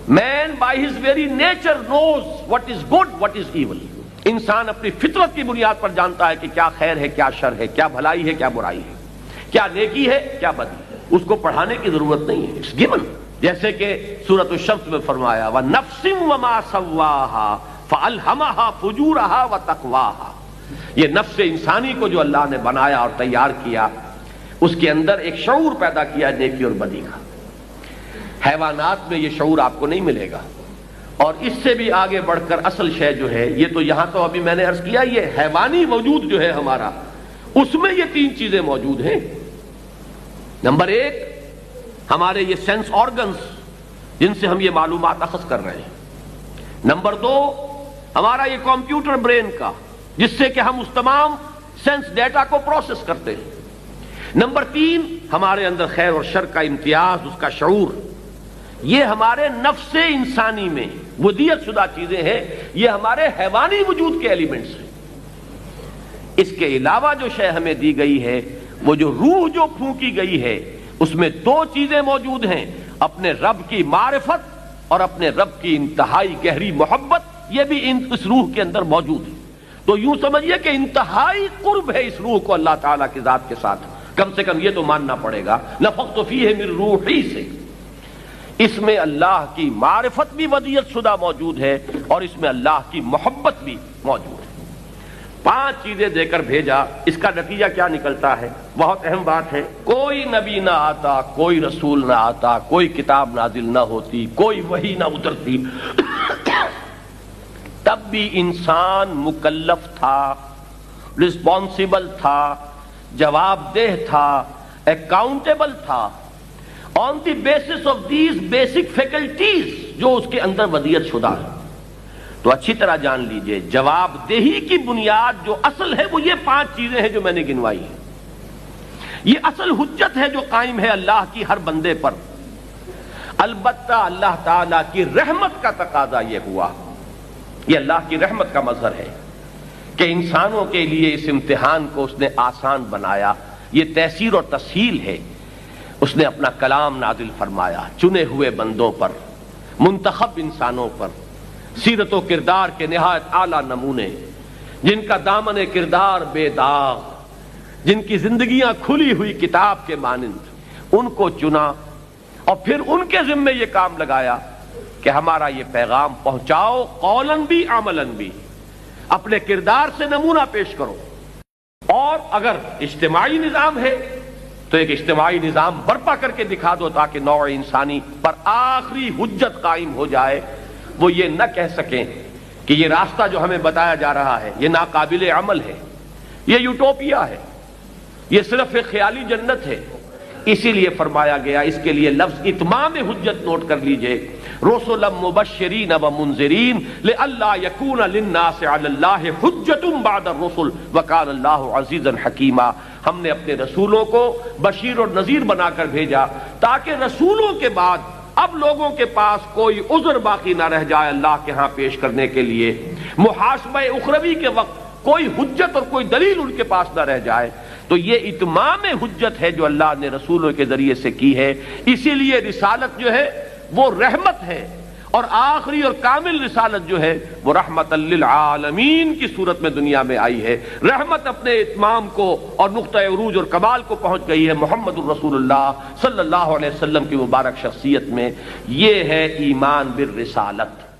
Man by his very nature knows what is good, what is evil. انسان اپنی فطرت کی بنیاد پر جانتا ہے کہ کیا خیر ہے، کیا شر ہے، کیا بھلائی ہے، کیا برائی ہے، کیا نیکی ہے، کیا بدی ہے. اس کو پڑھانے کی ضرورت نہیں ہے، اٹس گیون. جیسے کہ سورۃ الشمس میں فرمایا وَنَفْسٍ وَمَا سَوَّاهَا فَأَلْهَمَهَا فُجُورَهَا وَتَقْوَاهَا. یہ نفس انسانی کو جو اللہ نے بنایا اور تیار کیا، اس کے اندر ایک شعور پیدا کیا نیکی اور بدی کا. حیوانات میں یہ شعور آپ کو نہیں ملے گا. اور اس سے بھی آگے بڑھ کر اصل شے جو ہے، یہ تو یہاں تو ابھی میں نے عرض کیا، یہ حیوانی وجود جو ہے ہمارا، اس میں یہ تین چیزیں موجود ہیں. نمبر ایک، ہمارے یہ سینس آرگنز جن سے ہم یہ معلومات اخذ کر رہے ہیں. نمبر دو، ہمارا یہ کمپیوٹر برین کا، جس سے کہ ہم اس تمام سینس ڈیٹا کو پروسیس کرتے ہیں. نمبر تین، ہمارے اندر خیر اور شر کا امتیاز، اس کا شعور. یہ ہمارے نفس انسانی میں ودیت شدہ چیزیں ہیں، یہ ہمارے حیوانی وجود کے ایلیمنٹس ہیں. اس کے علاوہ جو شے ہمیں دی گئی ہے، وہ جو روح جو پھونکی گئی ہے، اس میں دو چیزیں موجود ہیں، اپنے رب کی معرفت اور اپنے رب کی انتہائی گہری محبت. یہ بھی اس روح کے اندر موجود ہے. تو یوں سمجھیے کہ انتہائی قرب ہے اس روح کو اللہ تعالیٰ کی ذات کے ساتھ. کم سے کم یہ تو ماننا پڑے گا نفخت فیہ من روحی سے. اس میں اللہ کی معرفت بھی ودیت شدہ موجود ہے اور اس میں اللہ کی محبت بھی موجود ہے. 5 چیزیں دے کر بھیجا. اس کا نتیجہ کیا نکلتا ہے؟ بہت اہم بات ہے. کوئی نبی نہ آتا، کوئی رسول نہ آتا، کوئی کتاب نازل نہ ہوتی، کوئی وحی نہ اترتی، تب بھی انسان مکلف تھا، رسپانسبل تھا، جواب دہ تھا، اکاؤنٹیبل تھا on the basis of these basic faculties جو اس کے اندر ودیت شدہ ہے. تو اچھی طرح جان لیجئے، جواب دہی کی بنیاد جو اصل ہے وہ یہ 5 چیزیں ہیں جو میں نے گنوائی ہیں. یہ اصل حجت ہے جو قائم ہے اللہ کی ہر بندے پر. البتہ اللہ تعالیٰ کی رحمت کا تقاضا یہ ہوا، یہ اللہ کی رحمت کا مظہر ہے کہ انسانوں کے لیے اس امتحان کو اس نے آسان بنایا. یہ تیسیر اور تسہیل ہے. اس نے اپنا کلام نازل فرمایا چنے ہوئے بندوں پر، منتخب انسانوں پر، سیرت و کردار کے نہایت اعلیٰ نمونے، جن کا دامن کردار بے داغ، جن کی زندگیاں کھلی ہوئی کتاب کے مانند، ان کو چنا اور پھر ان کے ذمے یہ کام لگایا کہ ہمارا یہ پیغام پہنچاؤ، قولاً بھی عملاً بھی. اپنے کردار سے نمونہ پیش کرو. اور اگر اجتماعی نظام ہے تو ایک اجتماعی نظام برپا کر کے دکھا دو تاکہ نوع انسانی پر آخری حجت قائم ہو جائے. وہ یہ نہ کہہ سکیں کہ یہ راستہ جو ہمیں بتایا جا رہا ہے یہ ناقابل عمل ہے، یہ یوٹوپیا ہے، یہ صرف ایک خیالی جنت ہے. اسی لیے فرمایا گیا، اس کے لیے لفظ اتمام حجت نوٹ کر لیجئے، رسلا مبشرین و منذرین لئلا یکون للناس علی اللہ حجت بعد الرسل وکان اللہ عزیزا حکیما. ہم نے اپنے رسولوں کو بشیر اور نذیر بنا کر بھیجا تاکہ رسولوں کے بعد اب لوگوں کے پاس کوئی عذر باقی نہ رہ جائے اللہ کے ہاں پیش کرنے کے لیے. محاسبہ اخروی کے وقت کوئی حجت اور کوئی دلیل ان کے پاس نہ رہ جائے. تو یہ اتمام حجت ہے جو اللہ نے رسولوں کے ذریعے سے کی ہے. اسی لیے رسالت جو ہے وہ رحمت ہے، اور آخری اور کامل رسالت جو ہے وہ رحمت للعالمین کی صورت میں دنیا میں آئی ہے. رحمت اپنے اتمام کو اور نقطہ عروج اور کمال کو پہنچ گئی ہے محمد الرسول اللہ صلی اللہ علیہ وسلم کی مبارک شخصیت میں. یہ ہے ایمان بالرسالت.